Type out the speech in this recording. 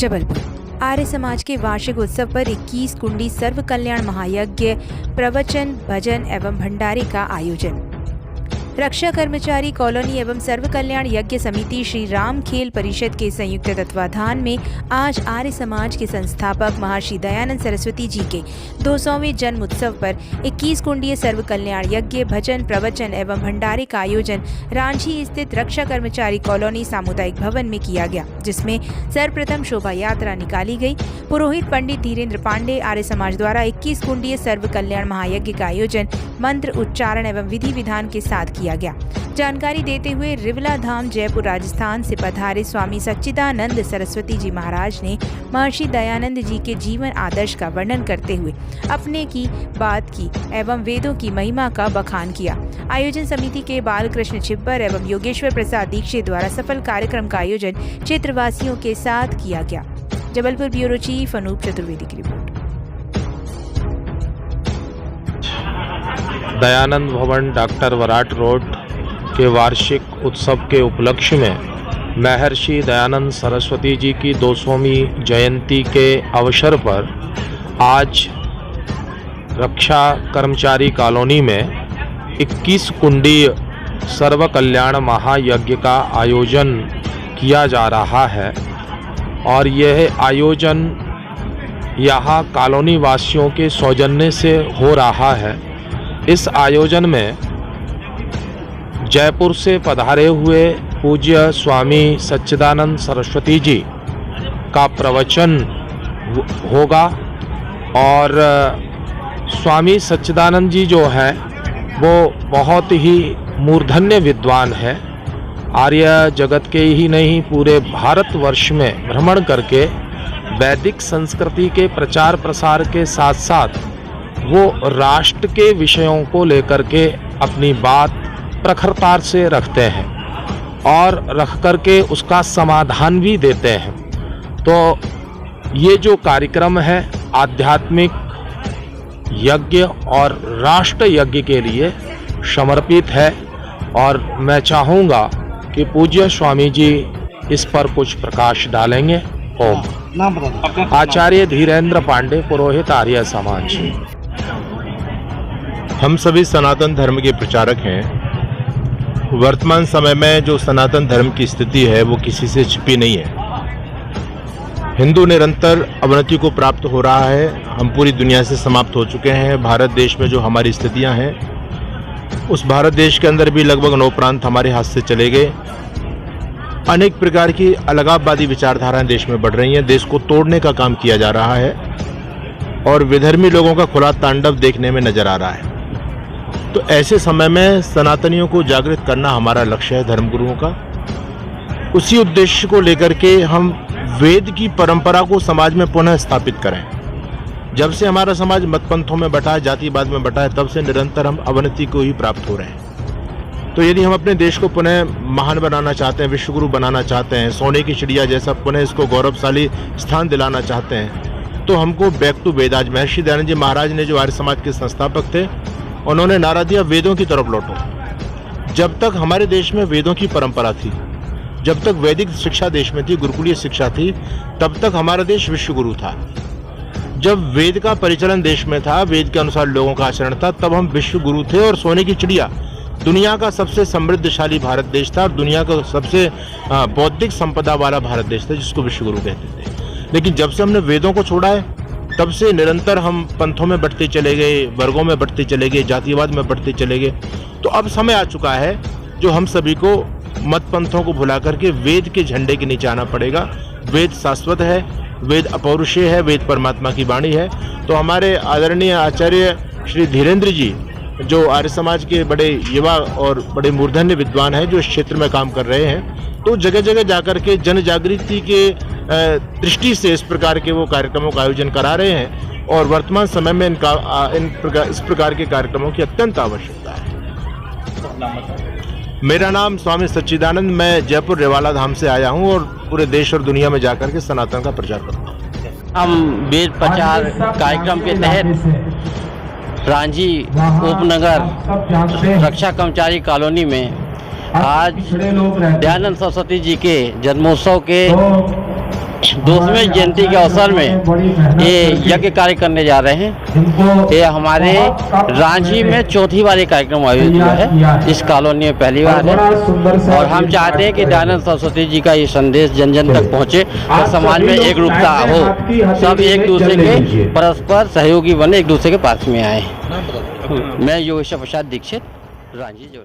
जबलपुर आर्य समाज के वार्षिक उत्सव पर 21 कुंडी सर्व कल्याण महायज्ञ, प्रवचन, भजन एवं भंडारे का आयोजन। रक्षा कर्मचारी कॉलोनी एवं सर्व कल्याण यज्ञ समिति श्री राम खेल परिषद के संयुक्त तत्वाधान में आज आर्य समाज के संस्थापक महर्षि दयानंद सरस्वती जी के 200वें जन्म उत्सव पर 21 कुंडीय सर्व कल्याण यज्ञ, भजन, प्रवचन एवं भंडारे का आयोजन रांची स्थित रक्षा कर्मचारी कॉलोनी सामुदायिक भवन में किया गया, जिसमें सर्वप्रथम शोभा यात्रा निकाली गई। पुरोहित पंडित धीरेन्द्र पांडे आर्य समाज द्वारा 21 कुंडीय सर्व कल्याण महायज्ञ का आयोजन मंत्र उच्चारण एवं विधि विधान के साथ किया गया। जानकारी देते हुए रिवला धाम जयपुर राजस्थान से पधारे स्वामी सच्चिदानंद सरस्वती जी महाराज ने महर्षि दयानंद जी के जीवन आदर्श का वर्णन करते हुए अपने की बात की एवं वेदों की महिमा का बखान किया। आयोजन समिति के बालकृष्ण छिब्बर एवं योगेश्वर प्रसाद दीक्षित द्वारा सफल कार्यक्रम का आयोजन क्षेत्रवासियों के साथ किया गया। जबलपुर ब्यूरो चीफ अनूप चतुर्वेदी की रिपोर्ट। दयानंद भवन डॉक्टर वराट रोड के वार्षिक उत्सव के उपलक्ष्य में महर्षि दयानंद सरस्वती जी की 200वीं जयंती के अवसर पर आज रक्षा कर्मचारी कॉलोनी में 21 कुंडीय सर्व कल्याण महायज्ञ का आयोजन किया जा रहा है और यह आयोजन यहाँ कॉलोनी वासियों के सौजन्य से हो रहा है। इस आयोजन में जयपुर से पधारे हुए पूज्य स्वामी सच्चिदानंद सरस्वती जी का प्रवचन होगा और स्वामी सच्चिदानंद जी जो है वो बहुत ही मूर्धन्य विद्वान है। आर्य जगत के ही नहीं पूरे भारतवर्ष में भ्रमण करके वैदिक संस्कृति के प्रचार प्रसार के साथ साथ वो राष्ट्र के विषयों को लेकर के अपनी बात प्रखरता से रखते हैं और रख करके उसका समाधान भी देते हैं। तो ये जो कार्यक्रम है आध्यात्मिक यज्ञ और राष्ट्र यज्ञ के लिए समर्पित है और मैं चाहूँगा कि पूज्य स्वामी जी इस पर कुछ प्रकाश डालेंगे। ओम। आचार्य धीरेन्द्र पांडे, पुरोहित आर्य समाज। हम सभी सनातन धर्म के प्रचारक हैं। वर्तमान समय में जो सनातन धर्म की स्थिति है वो किसी से छिपी नहीं है। हिंदू निरंतर अवनति को प्राप्त हो रहा है। हम पूरी दुनिया से समाप्त हो चुके हैं। भारत देश में जो हमारी स्थितियां हैं उस भारत देश के अंदर भी लगभग 9 प्रांत हमारे हाथ से चले गए। अनेक प्रकार की अलगाववादी विचारधाराएं देश में बढ़ रही हैं। देश को तोड़ने का काम किया जा रहा है और विधर्मी लोगों का खुला तांडव देखने में नजर आ रहा है। तो ऐसे समय में सनातनियों को जागृत करना हमारा लक्ष्य है, धर्मगुरुओं का। उसी उद्देश्य को लेकर के हम वेद की परंपरा को समाज में पुनः स्थापित करें। जब से हमारा समाज मतपंथों में बटा है, जातिवाद में बटा है, तब से निरंतर हम अवनति को ही प्राप्त हो रहे हैं। तो यदि हम अपने देश को पुनः महान बनाना चाहते हैं, विश्वगुरु बनाना चाहते हैं, सोने की चिड़िया जैसा पुनः इसको गौरवशाली स्थान दिलाना चाहते हैं, तो हमको बैक टू वेद। आज महर्षि दयानंद जी महाराज ने जो आर्य समाज के संस्थापक थे, उन्होंने नारा दिया वेदों की तरफ लौटो। जब तक हमारे देश में वेदों की परंपरा थी, जब तक वैदिक शिक्षा देश में थी, गुरुकुलीय शिक्षा थी, तब तक हमारा देश विश्वगुरु था। जब वेद का परिचलन देश में था, वेद के अनुसार लोगों का आचरण था, तब हम विश्वगुरु थे और सोने की चिड़िया दुनिया का सबसे समृद्धशाली भारत देश था और दुनिया का सबसे बौद्धिक संपदा वाला भारत देश था, जिसको विश्वगुरु कहते थे। लेकिन जब से हमने वेदों को छोड़ा है, तब से निरंतर हम पंथों में बढ़ते चले गए, वर्गों में बढ़ते चले गए, जातिवाद में बढ़ते चले गए। तो अब समय आ चुका है जो हम सभी को मत पंथों को भुला करके वेद के झंडे के नीचे आना पड़ेगा। वेद शाश्वत है, वेद अपौरुषेय है, वेद परमात्मा की वाणी है। तो हमारे आदरणीय आचार्य श्री धीरेन्द्र जी जो आर्य समाज के बड़े युवा और बड़े मूर्धन्य विद्वान हैं, जो इस क्षेत्र में काम कर रहे हैं, तो जगह जगह जाकर के जन जागृति के दृष्टि से इस प्रकार के वो कार्यक्रमों का आयोजन करा रहे हैं और वर्तमान समय में इस प्रकार के कार्यक्रमों की अत्यंत आवश्यकता है। मेरा नाम स्वामी सच्चिदानंद, मैं जयपुर रिवाला धाम से आया हूँ और पूरे देश और दुनिया में जाकर के सनातन का प्रचार करता हूँ। हम वेद प्रचार कार्यक्रम के तहत रांची उपनगर रक्षा कर्मचारी कॉलोनी में आज दयानंद सरस्वती जी के जन्मोत्सव के 200वीं जयंती के अवसर में ये यज्ञ कार्य करने जा रहे हैं। ये हमारे रांची में चौथी बार ये कार्यक्रम आयोजित हुआ है, इस कॉलोनी में पहली बार है। और हम चाहते हैं कि दयानंद सरस्वती जी का ये संदेश जन जन तक पहुँचे और समाज में एक रूपता हो, सब एक दूसरे के परस्पर सहयोगी बने, एक दूसरे के पास में आए। मैं योगेश्वर प्रसाद दीक्षित, रांची जोन।